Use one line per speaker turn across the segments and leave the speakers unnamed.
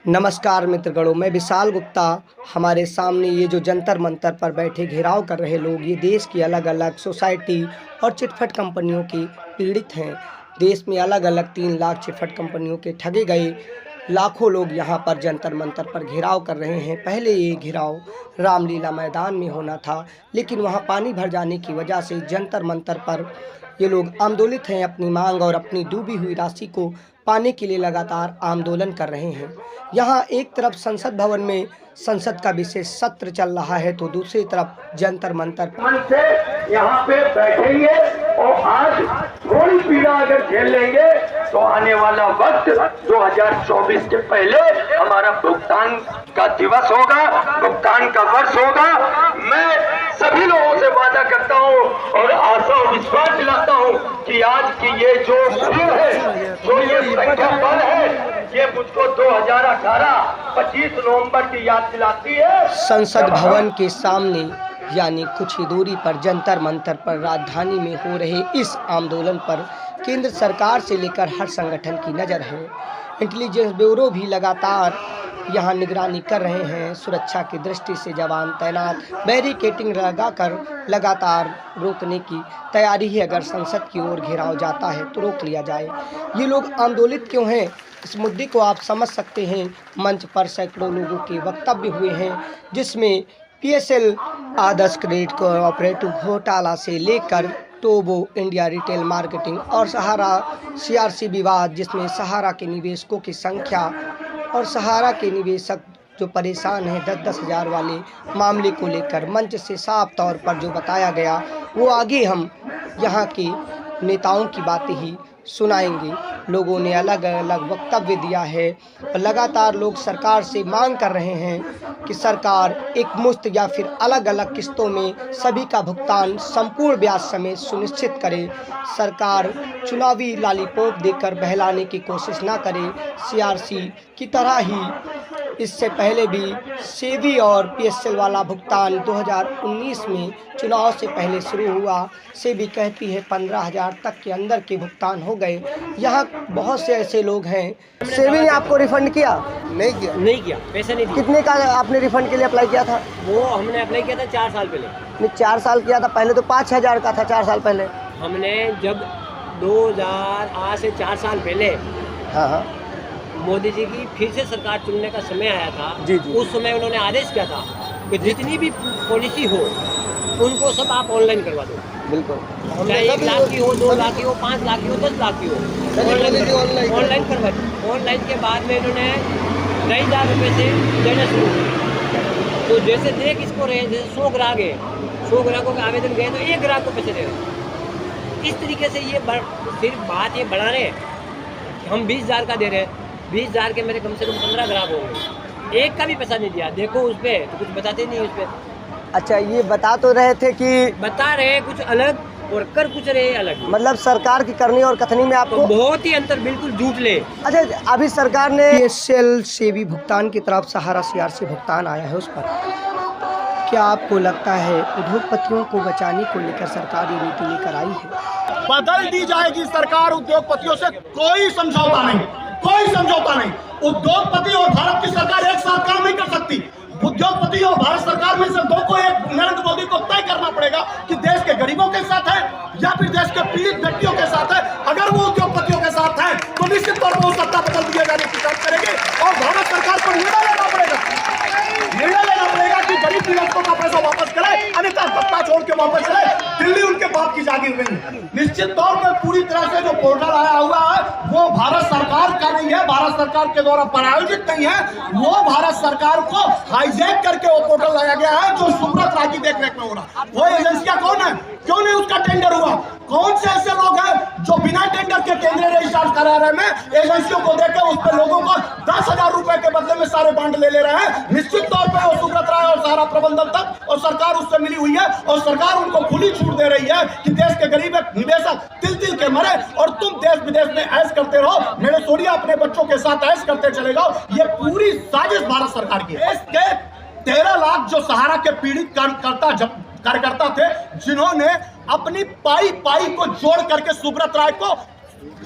नमस्कार मित्रगणों, मैं विशाल गुप्ता। हमारे सामने ये जो जंतर मंतर पर बैठे घेराव कर रहे लोग, ये देश की अलग अलग सोसाइटी और चिटफंड कंपनियों की पीड़ित हैं। देश में अलग अलग 3 लाख चिटफंड कंपनियों के ठगे गए लाखों लोग यहाँ पर जंतर मंतर पर घेराव कर रहे हैं। पहले ये घेराव रामलीला मैदान में होना था, लेकिन वहाँ पानी भर जाने की वजह से जंतर मंतर पर ये लोग आंदोलित हैं। अपनी मांग और अपनी डूबी हुई राशि को पाने के लिए लगातार आंदोलन कर रहे हैं। यहाँ एक तरफ संसद भवन में संसद का विशेष सत्र चल रहा है, तो दूसरी तरफ जंतर मंतर
मन से यहाँ पे बैठेंगे और आज थोड़ी पीड़ा अगर झेल लेंगे तो आने वाला वक्त 2024 के पहले हमारा भुगतान का दिवस होगा, भुगतान का वर्ष होगा। मैं सभी लोगों से वादा करता हूँ और आशा और विश्वास दिलाता हूँ कि आज की ये जो भीड़ है, जो ये संख्या बल है, ये मुझको 2018 25 नवंबर की याद दिलाती है।
संसद भवन के सामने यानी कुछ ही दूरी पर जंतर मंतर पर राजधानी में हो रहे इस आंदोलन पर केंद्र सरकार से लेकर हर संगठन की नज़र है। इंटेलिजेंस ब्यूरो भी लगातार यहाँ निगरानी कर रहे हैं। सुरक्षा की दृष्टि से जवान तैनात, बैरिकेडिंग लगाकर लगातार रोकने की तैयारी है। अगर संसद की ओर घेराव जाता है तो रोक लिया जाए। ये लोग आंदोलित क्यों हैं, इस मुद्दे को आप समझ सकते हैं। मंच पर सैकड़ों लोगों के वक्तव्य हुए हैं, जिसमें PSL आदर्श क्रेडिट कोऑपरेटिव घोटाला से लेकर टोबो इंडिया रिटेल मार्केटिंग और सहारा CRC विवाद, जिसमें सहारा के निवेशकों की संख्या और सहारा के निवेशक जो परेशान हैं 10-10 हज़ार वाले मामले को लेकर मंच से साफ तौर पर जो बताया गया, वो आगे हम यहाँ के नेताओं की बातें ही सुनाएंगे। लोगों ने अलग अलग वक्तव्य दिया है और लगातार लोग सरकार से मांग कर रहे हैं कि सरकार एक मुश्त या फिर अलग अलग किस्तों में सभी का भुगतान संपूर्ण ब्याज समेत सुनिश्चित करे। सरकार चुनावी लॉलीपॉप देकर बहलाने की कोशिश ना करे। CRC की तरह ही इससे पहले भी सेबी और PSL वाला भुगतान 2019 में चुनाव से पहले शुरू हुआ। सेबी कहती है 15,000 तक के अंदर के भुगतान हो गए। यहाँ बहुत से ऐसे लोग हैं। सेबी ने आपको रिफंड किया?
नहीं किया, पैसे नहीं दिए।
कितने का आपने रिफंड के लिए अप्लाई किया था?
वो हमने अप्लाई किया था 4 साल पहले।
नहीं, 4 साल किया था पहले, तो 5,000 का था 4 साल पहले।
हमने जब 2000 आज से 4 साल पहले
हाँ,
मोदी जी की फिर से सरकार चुनने का समय आया था।
जी, जी।
उस समय उन्होंने आदेश किया था कि जितनी भी पॉलिसी हो उनको सब आप ऑनलाइन करवा दो।
बिल्कुल।
चाहे 1 लाख की हो, 2 लाख की हो, 5 लाख की हो, 10 लाख की हो, ऑनलाइन करवा दी। ऑनलाइन के बाद में इन्होंने 2,500 रुपये से देना शुरू किया। तो जैसे देख इसको रहे, जैसे 100 ग्राहक है, 100 ग्राहकों के आवेदन गए तो 1 ग्राहक को पैसे दे रहे। इस तरीके से ये सिर्फ बात ये बढ़ा रहे हैं। हम 20,000 का दे रहे हैं, 20,000 के मेरे कम से कम 15 ग्राहक होंगे, एक का भी पैसा नहीं दिया। देखो उस पर तो कुछ बताते नहीं उस पर।
अच्छा, ये बता तो रहे थे कि
बता रहे कुछ अलग और कर कुछ रहे अलग।
मतलब सरकार की करनी और कथनी में आपको
तो बहुत ही अंतर, बिल्कुल झूठ ले।
अच्छा, अभी सरकार ने PSL से भी भुगतान की तरफ सहारा CRC भुगतान आया है, उस पर क्या आपको लगता है उद्योगपतियों को बचाने को लेकर सरकार ये नीति लेकर आई है?
बदल दी जाएगी सरकार। उद्योगपतियों से कोई समझौता नहीं, कोई समझौता नहीं। उद्योगपति और भारत की सरकार एक साथ काम नहीं कर सकती। उद्योगपति और भारत सरकार में से दो को, एक नरेंद्र मोदी को तय करना पड़ेगा कि देश के गरीबों के साथ है या फिर देश के पीड़ित व्यक्तियों के साथ है। अगर वो उद्योगपतियों के साथ है तो निश्चित तौर पर सत्ता बदल दिए जाने की बात करेंगे और भारत सरकार को निर्णय लेना पड़ेगा कि गरीब पीड़ितों का पैसा वापस करे, अन्यथा सत्ता छोड़ के वापस चले। दिल्ली उनके बाप की जागीर नहीं है। निश्चित तौर पर पूरी तरह से जो पोर्टल आया हुआ है वो भारत सरकार का नहीं है, भारत सरकार के द्वारा प्रायोजित नहीं है। वो भारत सरकार को हाईजैक करके वो पोर्टल लाया गया है जो सुब्रत राय की देखरेख में हो रहा। वो एजेंसियां कौन है, क्यों नहीं उसका टेंडर हुआ? कौन से ऐसे लोग हैं जो बिना टेंडर के केंद्रीय रजिस्ट्रार कार्यालय में एजेंसियों को देकर उस पर लोगों को 10,000 रुपए के बदले में सारे बांड ले रहे हैं? निश्चित तौर पर वो सुब्रत राय और सारा प्रबंधन तक और सरकार उससे मिली हुई है और सरकार उनको खुली छूट दे रही है कि देश के गरीब निवेशक तिल तिल के मरे और तुम देश विदेश में ऐश करते रहो। मेरे सोनिया अपने बच्चों के साथ ऐश करते चले जाओ। ये पूरी साजिश भारत सरकार की है। इसके 13 लाख जो सहारा के पीड़ित कार्यकर्ता थे, जिन्होंने अपनी पाई को जोड़ करके सुब्रत राय को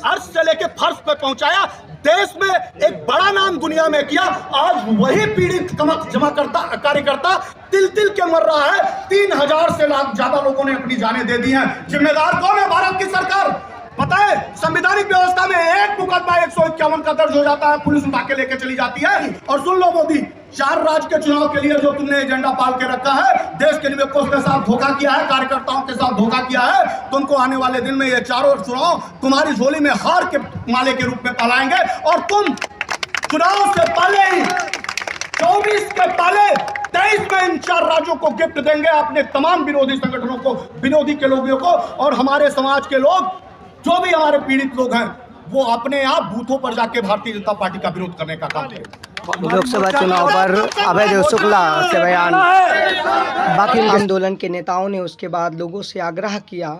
अर्श से लेके फर्श पे पहुंचाया, देश में एक बड़ा नाम दुनिया में किया। आज वही पीड़ित जमा करता कार्यकर्ता तिल तिल के मर रहा है। 3000 से ज्यादा लोगों ने अपनी जानें दे दी हैं। जिम्मेदार कौन है? भारत की सरकार। पता है, संवैधानिक व्यवस्था में एक मुकदमा 151 का दर्ज हो जाता है, पुलिस उठा के लेके चली जाती है। और सुन लो मोदी, 4 राज्य के चुनाव के लिए जो तुमने एजेंडा पाल के रखा है, देश के निवेशकों के साथ धोखा किया है, कार्यकर्ताओं के साथ धोखा किया है, तुमको आने वाले दिन में ये चारों चुनाव तुम्हारी झोली में हार के माले के रूप में पलाएंगे। और तुम चुनाव से पहले ही 24 के पहले 23 में इन 4 राज्यों को गिफ्ट देंगे, अपने तमाम विरोधी संगठनों को, विरोधी के लोगों को। और हमारे समाज के लोग, जो भी हमारे पीड़ित लोग हैं, वो अपने आप बूथों पर जाके भारतीय जनता पार्टी का विरोध करने का काम करें।
लोकसभा चुनाव पर अभय देव शुक्ला के बयान। बाकी आंदोलन के नेताओं ने उसके बाद लोगों से आग्रह किया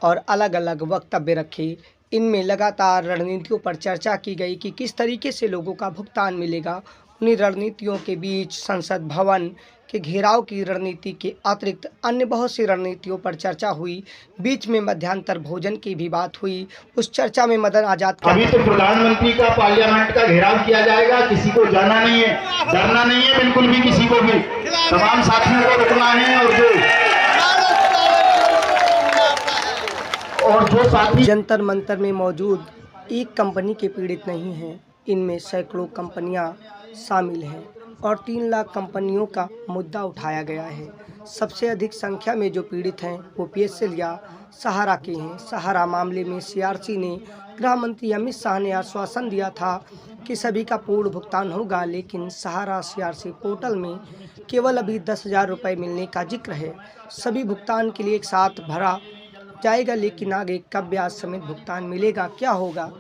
और अलग अलग वक्तव्य रखे। इनमें लगातार रणनीतियों पर चर्चा की गई कि किस तरीके से लोगों का भुगतान मिलेगा। उन्हीं रणनीतियों के बीच संसद भवन के घेराव की रणनीति के अतिरिक्त अन्य बहुत सी रणनीतियों पर चर्चा हुई। बीच में मध्यांतर भोजन की भी बात हुई। उस चर्चा में मदन आजाद
अभी तो प्रधानमंत्री का पार्लियामेंट का घेराव किया जाएगा, किसी को जाना नहीं है, डरना नहीं है बिल्कुल भी किसी को भी। तमाम साथियों को रुकना है। और जो साथी
जंतर मंतर में मौजूद एक कंपनी के पीड़ित नहीं हैं, इनमें सैकड़ों कंपनियां शामिल हैं और 3 लाख कंपनियों का मुद्दा उठाया गया है। सबसे अधिक संख्या में जो पीड़ित हैं वो PSL या सहारा के हैं। सहारा मामले में CRC ने गृह मंत्री अमित शाह ने आश्वासन दिया था कि सभी का पूर्ण भुगतान होगा, लेकिन सहारा CRC पोर्टल में केवल अभी 10,000 रुपये मिलने का जिक्र है। सभी भुगतान के लिए एक साथ भरा जाएगा, लेकिन आगे कब ब्याज समेत भुगतान मिलेगा, क्या होगा,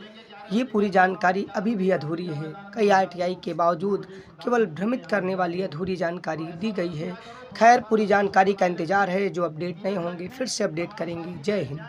ये पूरी जानकारी अभी भी अधूरी है। कई RTI के बावजूद केवल भ्रमित करने वाली अधूरी जानकारी दी गई है। खैर, पूरी जानकारी का इंतजार है। जो अपडेट नहीं होंगे फिर से अपडेट करेंगे। जय हिंद।